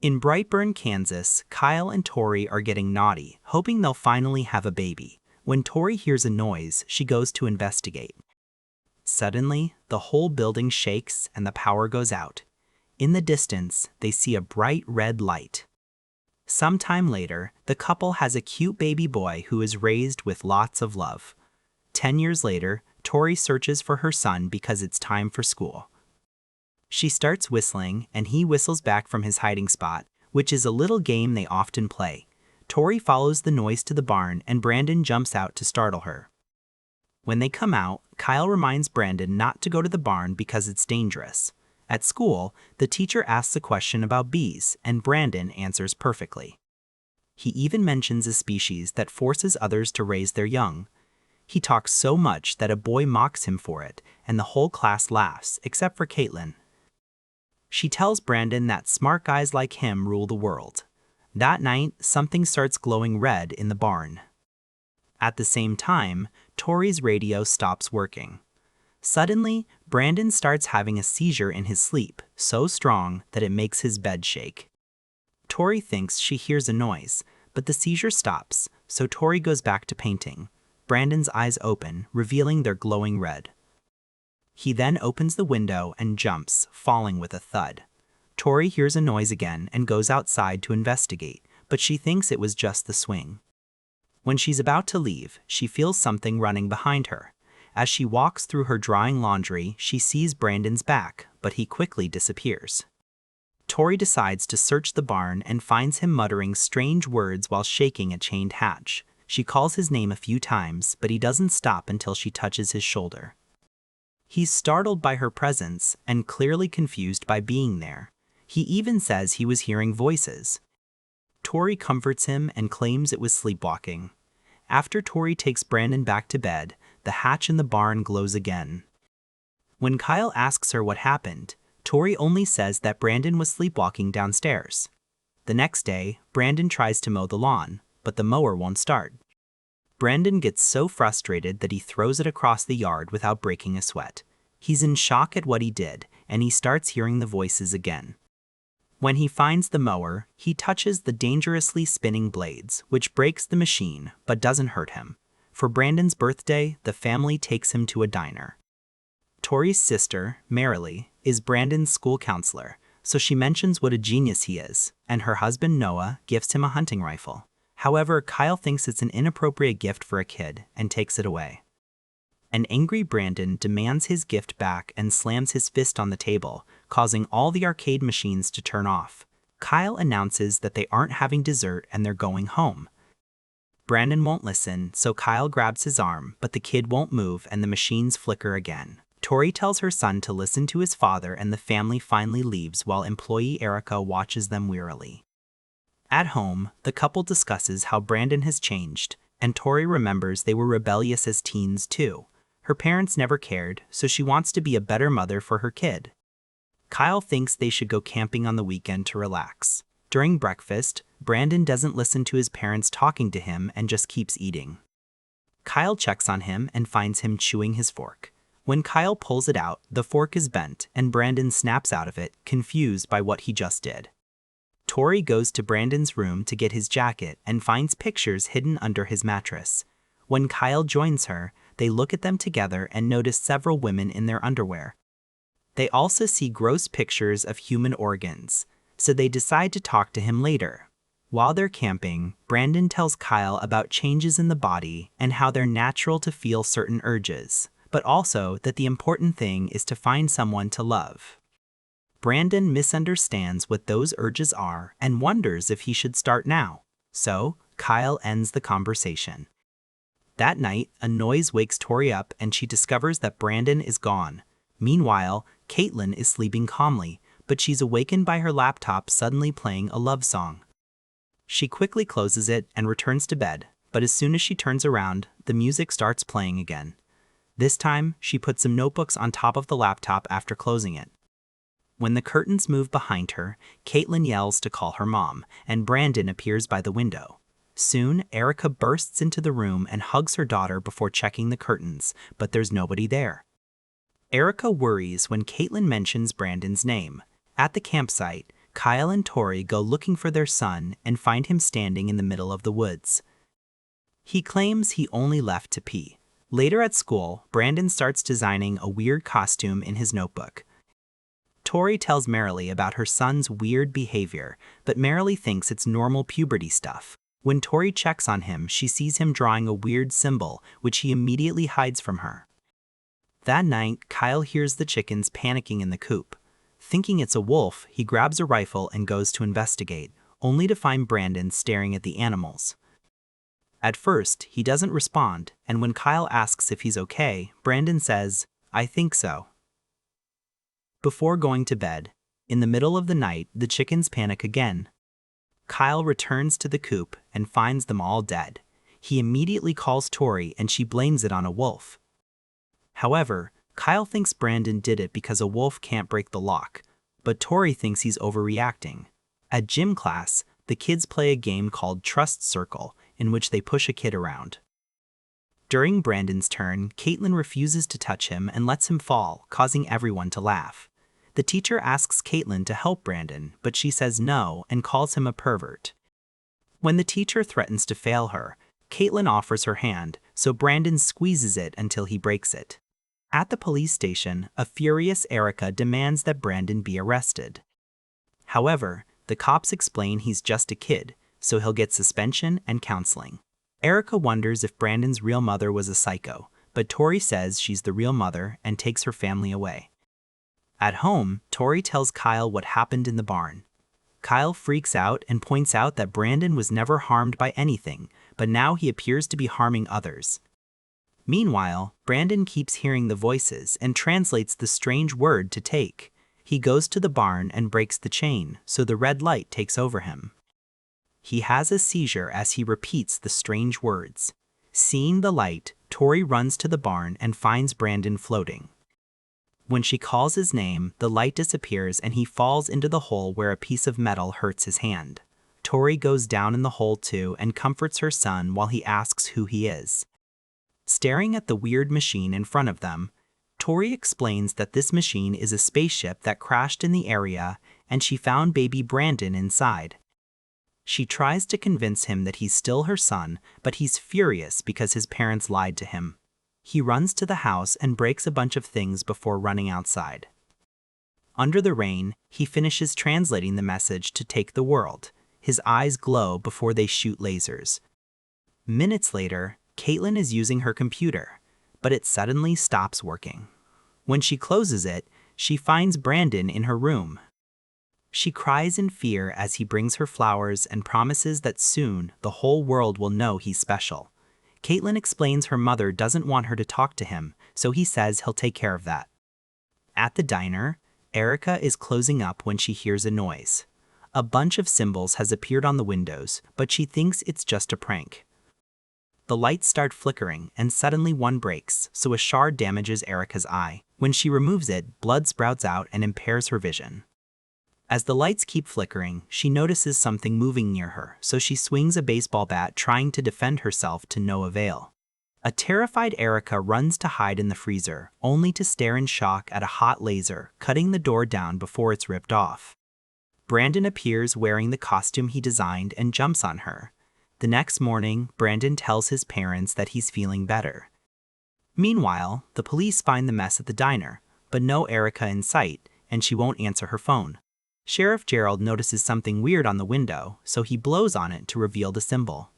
In Brightburn, Kansas, Kyle and Tori are getting naughty, hoping they'll finally have a baby. When Tori hears a noise, she goes to investigate. Suddenly, the whole building shakes and the power goes out. In the distance, they see a bright red light. Sometime later, the couple has a cute baby boy who is raised with lots of love. 10 years later, Tori searches for her son because it's time for school. She starts whistling, and he whistles back from his hiding spot, which is a little game they often play. Tori follows the noise to the barn, and Brandon jumps out to startle her. When they come out, Kyle reminds Brandon not to go to the barn because it's dangerous. At school, the teacher asks a question about bees, and Brandon answers perfectly. He even mentions a species that forces others to raise their young. He talks so much that a boy mocks him for it, and the whole class laughs, except for Caitlin. She tells Brandon that smart guys like him rule the world. That night, something starts glowing red in the barn. At the same time, Tori's radio stops working. Suddenly, Brandon starts having a seizure in his sleep, so strong that it makes his bed shake. Tori thinks she hears a noise, but the seizure stops, so Tori goes back to painting. Brandon's eyes open, revealing their glowing red. He then opens the window and jumps, falling with a thud. Tori hears a noise again and goes outside to investigate, but she thinks it was just the swing. When she's about to leave, she feels something running behind her. As she walks through her drying laundry, she sees Brandon's back, but he quickly disappears. Tori decides to search the barn and finds him muttering strange words while shaking a chained hatch. She calls his name a few times, but he doesn't stop until she touches his shoulder. He's startled by her presence and clearly confused by being there. He even says he was hearing voices. Tori comforts him and claims it was sleepwalking. After Tori takes Brandon back to bed, the hatch in the barn glows again. When Kyle asks her what happened, Tori only says that Brandon was sleepwalking downstairs. The next day, Brandon tries to mow the lawn, but the mower won't start. Brandon gets so frustrated that he throws it across the yard without breaking a sweat. He's in shock at what he did, and he starts hearing the voices again. When he finds the mower, he touches the dangerously spinning blades, which breaks the machine but doesn't hurt him. For Brandon's birthday, the family takes him to a diner. Tori's sister, Marilee, is Brandon's school counselor, so she mentions what a genius he is, and her husband Noah gifts him a hunting rifle. However, Kyle thinks it's an inappropriate gift for a kid and takes it away. An angry Brandon demands his gift back and slams his fist on the table, causing all the arcade machines to turn off. Kyle announces that they aren't having dessert and they're going home. Brandon won't listen, so Kyle grabs his arm, but the kid won't move and the machines flicker again. Tori tells her son to listen to his father, and the family finally leaves while employee Erica watches them wearily. At home, the couple discusses how Brandon has changed, and Tori remembers they were rebellious as teens too. Her parents never cared, so she wants to be a better mother for her kid. Kyle thinks they should go camping on the weekend to relax. During breakfast, Brandon doesn't listen to his parents talking to him and just keeps eating. Kyle checks on him and finds him chewing his fork. When Kyle pulls it out, the fork is bent, and Brandon snaps out of it, confused by what he just did. Tori goes to Brandon's room to get his jacket and finds pictures hidden under his mattress. When Kyle joins her, they look at them together and notice several women in their underwear. They also see gross pictures of human organs, so they decide to talk to him later. While they're camping, Brandon tells Kyle about changes in the body and how they're natural to feel certain urges, but also that the important thing is to find someone to love. Brandon misunderstands what those urges are and wonders if he should start now, so Kyle ends the conversation. That night, a noise wakes Tori up and she discovers that Brandon is gone. Meanwhile, Caitlin is sleeping calmly, but she's awakened by her laptop suddenly playing a love song. She quickly closes it and returns to bed, but as soon as she turns around, the music starts playing again. This time, she puts some notebooks on top of the laptop after closing it. When the curtains move behind her, Caitlin yells to call her mom, and Brandon appears by the window. Soon, Erica bursts into the room and hugs her daughter before checking the curtains, but there's nobody there. Erica worries when Caitlin mentions Brandon's name. At the campsite, Kyle and Tori go looking for their son and find him standing in the middle of the woods. He claims he only left to pee. Later at school, Brandon starts designing a weird costume in his notebook. Tori tells Marilee about her son's weird behavior, but Marilee thinks it's normal puberty stuff. When Tori checks on him, she sees him drawing a weird symbol, which he immediately hides from her. That night, Kyle hears the chickens panicking in the coop. Thinking it's a wolf, he grabs a rifle and goes to investigate, only to find Brandon staring at the animals. At first, he doesn't respond, and when Kyle asks if he's okay, Brandon says, "I think so." Before going to bed, in the middle of the night, the chickens panic again. Kyle returns to the coop and finds them all dead. He immediately calls Tori and she blames it on a wolf. However, Kyle thinks Brandon did it because a wolf can't break the lock, but Tori thinks he's overreacting. At gym class, the kids play a game called Trust Circle, in which they push a kid around. During Brandon's turn, Caitlin refuses to touch him and lets him fall, causing everyone to laugh. The teacher asks Caitlin to help Brandon, but she says no and calls him a pervert. When the teacher threatens to fail her, Caitlin offers her hand, so Brandon squeezes it until he breaks it. At the police station, a furious Erica demands that Brandon be arrested. However, the cops explain he's just a kid, so he'll get suspension and counseling. Erica wonders if Brandon's real mother was a psycho, but Tori says she's the real mother and takes her family away. At home, Tori tells Kyle what happened in the barn. Kyle freaks out and points out that Brandon was never harmed by anything, but now he appears to be harming others. Meanwhile, Brandon keeps hearing the voices and translates the strange word to take. He goes to the barn and breaks the chain, so the red light takes over him. He has a seizure as he repeats the strange words. Seeing the light, Tori runs to the barn and finds Brandon floating. When she calls his name, the light disappears and he falls into the hole where a piece of metal hurts his hand. Tori goes down in the hole too and comforts her son while he asks who he is. Staring at the weird machine in front of them, Tori explains that this machine is a spaceship that crashed in the area and she found baby Brandon inside. She tries to convince him that he's still her son, but he's furious because his parents lied to him. He runs to the house and breaks a bunch of things before running outside. Under the rain, he finishes translating the message to take the world. His eyes glow before they shoot lasers. Minutes later, Caitlin is using her computer, but it suddenly stops working. When she closes it, she finds Brandon in her room. She cries in fear as he brings her flowers and promises that soon the whole world will know he's special. Caitlin explains her mother doesn't want her to talk to him, so he says he'll take care of that. At the diner, Erica is closing up when she hears a noise. A bunch of symbols has appeared on the windows, but she thinks it's just a prank. The lights start flickering, and suddenly one breaks, so a shard damages Erica's eye. When she removes it, blood sprouts out and impairs her vision. As the lights keep flickering, she notices something moving near her, so she swings a baseball bat trying to defend herself to no avail. A terrified Erica runs to hide in the freezer, only to stare in shock at a hot laser, cutting the door down before it's ripped off. Brandon appears wearing the costume he designed and jumps on her. The next morning, Brandon tells his parents that he's feeling better. Meanwhile, the police find the mess at the diner, but no Erica in sight, and she won't answer her phone. Sheriff Gerald notices something weird on the window, so he blows on it to reveal the symbol.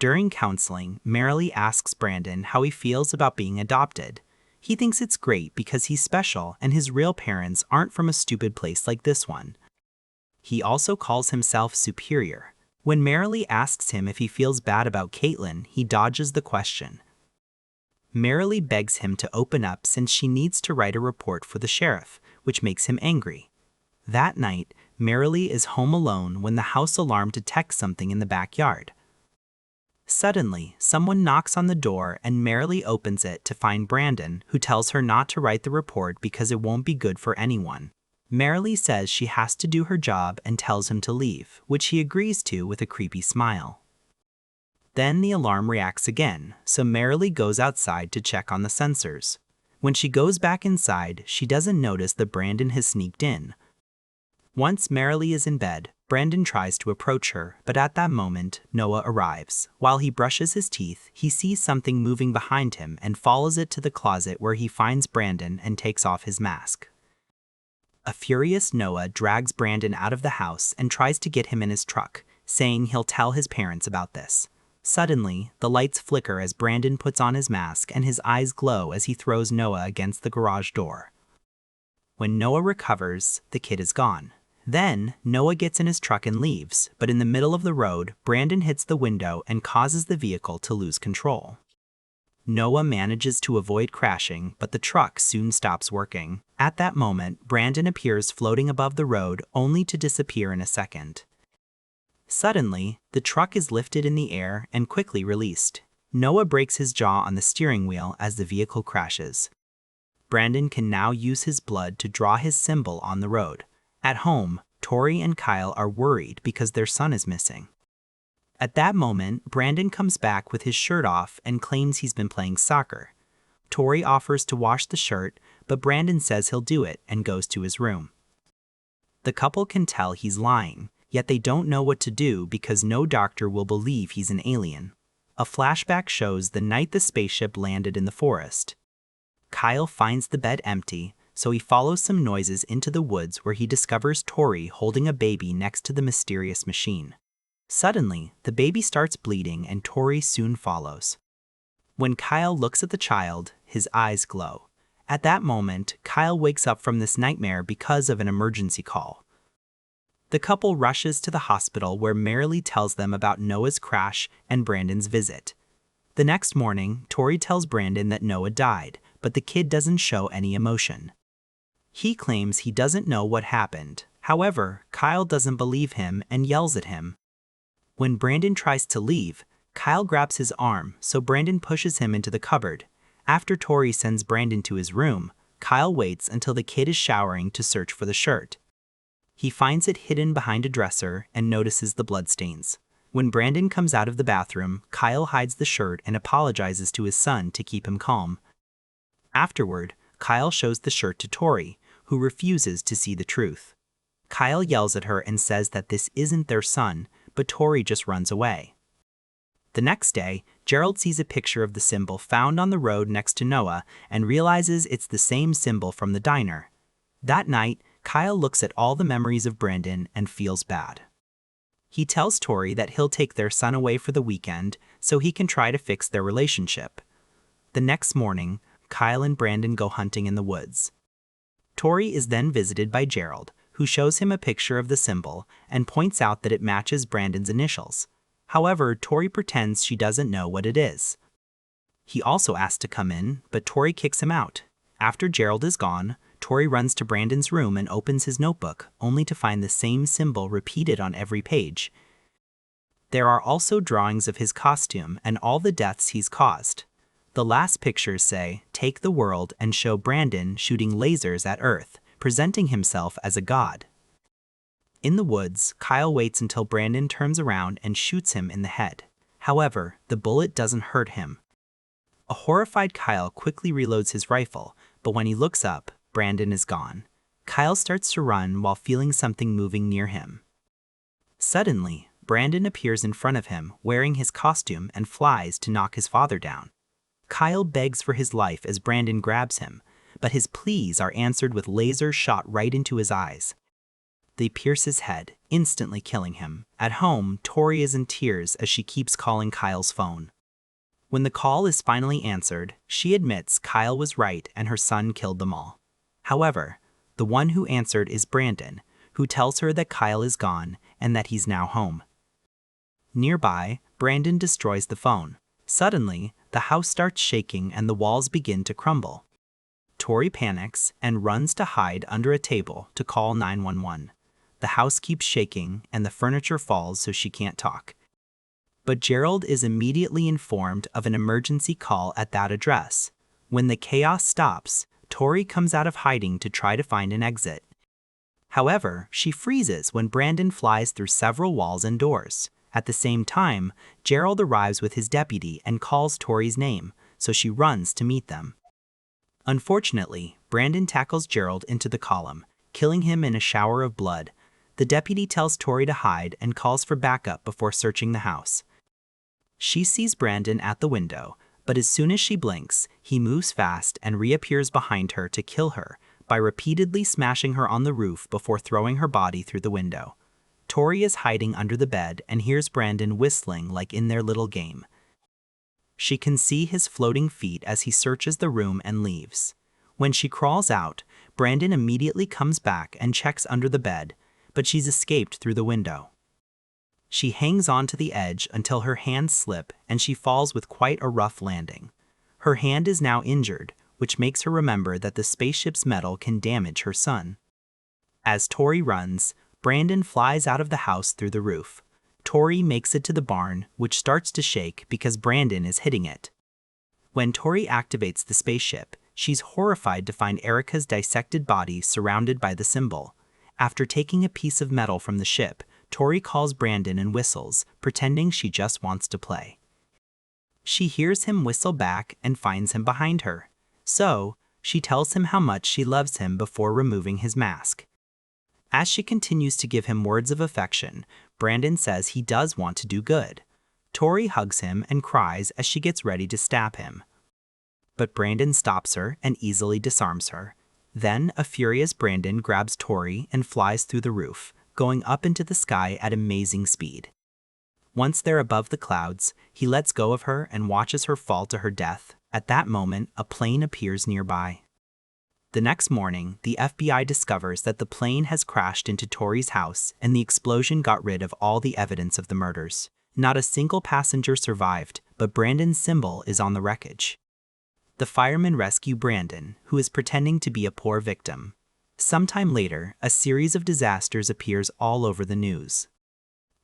During counseling, Marilee asks Brandon how he feels about being adopted. He thinks it's great because he's special and his real parents aren't from a stupid place like this one. He also calls himself superior. When Marilee asks him if he feels bad about Caitlin, he dodges the question. Marilee begs him to open up since she needs to write a report for the sheriff, which makes him angry. That night, Marilee is home alone when the house alarm detects something in the backyard. Suddenly, someone knocks on the door and Marilee opens it to find Brandon, who tells her not to write the report because it won't be good for anyone. Marilee says she has to do her job and tells him to leave, which he agrees to with a creepy smile. Then the alarm reacts again, so Marilee goes outside to check on the sensors. When she goes back inside, she doesn't notice that Brandon has sneaked in. Once Marilee is in bed, Brandon tries to approach her, but at that moment, Noah arrives. While he brushes his teeth, he sees something moving behind him and follows it to the closet where he finds Brandon and takes off his mask. A furious Noah drags Brandon out of the house and tries to get him in his truck, saying he'll tell his parents about this. Suddenly, the lights flicker as Brandon puts on his mask and his eyes glow as he throws Noah against the garage door. When Noah recovers, the kid is gone. Then, Noah gets in his truck and leaves, but in the middle of the road, Brandon hits the window and causes the vehicle to lose control. Noah manages to avoid crashing, but the truck soon stops working. At that moment, Brandon appears floating above the road, only to disappear in a second. Suddenly, the truck is lifted in the air and quickly released. Noah breaks his jaw on the steering wheel as the vehicle crashes. Brandon can now use his blood to draw his symbol on the road. At home, Tori and Kyle are worried because their son is missing. At that moment, Brandon comes back with his shirt off and claims he's been playing soccer. Tori offers to wash the shirt, but Brandon says he'll do it and goes to his room. The couple can tell he's lying, yet they don't know what to do because no doctor will believe he's an alien. A flashback shows the night the spaceship landed in the forest. Kyle finds the bed empty, so he follows some noises into the woods where he discovers Tori holding a baby next to the mysterious machine. Suddenly, the baby starts bleeding and Tori soon follows. When Kyle looks at the child, his eyes glow. At that moment, Kyle wakes up from this nightmare because of an emergency call. The couple rushes to the hospital where Marilee tells them about Noah's crash and Brandon's visit. The next morning, Tori tells Brandon that Noah died, but the kid doesn't show any emotion. He claims he doesn't know what happened. However, Kyle doesn't believe him and yells at him. When Brandon tries to leave, Kyle grabs his arm, so Brandon pushes him into the cupboard. After Tori sends Brandon to his room, Kyle waits until the kid is showering to search for the shirt. He finds it hidden behind a dresser and notices the bloodstains. When Brandon comes out of the bathroom, Kyle hides the shirt and apologizes to his son to keep him calm. Afterward, Kyle shows the shirt to Tori, who refuses to see the truth. Kyle yells at her and says that this isn't their son, but Tori just runs away. The next day, Gerald sees a picture of the symbol found on the road next to Noah and realizes it's the same symbol from the diner. That night, Kyle looks at all the memories of Brandon and feels bad. He tells Tori that he'll take their son away for the weekend so he can try to fix their relationship. The next morning, Kyle and Brandon go hunting in the woods. Tori is then visited by Gerald, who shows him a picture of the symbol and points out that it matches Brandon's initials. However, Tori pretends she doesn't know what it is. He also asks to come in, but Tori kicks him out. After Gerald is gone, Tori runs to Brandon's room and opens his notebook, only to find the same symbol repeated on every page. There are also drawings of his costume and all the deaths he's caused. The last pictures say, "Take the world," and show Brandon shooting lasers at Earth, presenting himself as a god. In the woods, Kyle waits until Brandon turns around and shoots him in the head. However, the bullet doesn't hurt him. A horrified Kyle quickly reloads his rifle, but when he looks up, Brandon is gone. Kyle starts to run while feeling something moving near him. Suddenly, Brandon appears in front of him, wearing his costume and flies to knock his father down. Kyle begs for his life as Brandon grabs him, but his pleas are answered with lasers shot right into his eyes. They pierce his head, instantly killing him. At home, Tori is in tears as she keeps calling Kyle's phone. When the call is finally answered, she admits Kyle was right and her son killed them all. However, the one who answered is Brandon, who tells her that Kyle is gone and that he's now home. Nearby, Brandon destroys the phone. Suddenly, the house starts shaking and the walls begin to crumble. Tori panics and runs to hide under a table to call 911. The house keeps shaking and the furniture falls so she can't talk. But Gerald is immediately informed of an emergency call at that address. When the chaos stops, Tori comes out of hiding to try to find an exit. However, she freezes when Brandon flies through several walls and doors. At the same time, Gerald arrives with his deputy and calls Tori's name, so she runs to meet them. Unfortunately, Brandon tackles Gerald into the column, killing him in a shower of blood. The deputy tells Tori to hide and calls for backup before searching the house. She sees Brandon at the window, but as soon as she blinks, he moves fast and reappears behind her to kill her by repeatedly smashing her on the roof before throwing her body through the window. Tori is hiding under the bed and hears Brandon whistling like in their little game. She can see his floating feet as he searches the room and leaves. When she crawls out, Brandon immediately comes back and checks under the bed, but she's escaped through the window. She hangs on to the edge until her hands slip and she falls with quite a rough landing. Her hand is now injured, which makes her remember that the spaceship's metal can damage her son. As Tori runs, Brandon flies out of the house through the roof. Tori makes it to the barn, which starts to shake because Brandon is hitting it. When Tori activates the spaceship, she's horrified to find Erica's dissected body surrounded by the symbol. After taking a piece of metal from the ship, Tori calls Brandon and whistles, pretending she just wants to play. She hears him whistle back and finds him behind her. So, she tells him how much she loves him before removing his mask. As she continues to give him words of affection, Brandon says he does want to do good. Tori hugs him and cries as she gets ready to stab him. But Brandon stops her and easily disarms her. Then, a furious Brandon grabs Tori and flies through the roof, going up into the sky at amazing speed. Once they're above the clouds, he lets go of her and watches her fall to her death. At that moment, a plane appears nearby. The next morning, the FBI discovers that the plane has crashed into Tori's house and the explosion got rid of all the evidence of the murders. Not a single passenger survived, but Brandon's symbol is on the wreckage. The firemen rescue Brandon, who is pretending to be a poor victim. Sometime later, a series of disasters appears all over the news.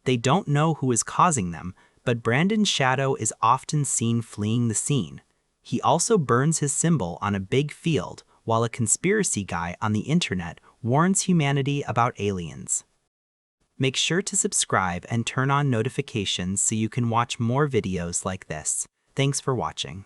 They don't know who is causing them, but Brandon's shadow is often seen fleeing the scene. He also burns his symbol on a big field, while a conspiracy guy on the internet warns humanity about aliens. Make sure to subscribe and turn on notifications so you can watch more videos like this. Thanks for watching.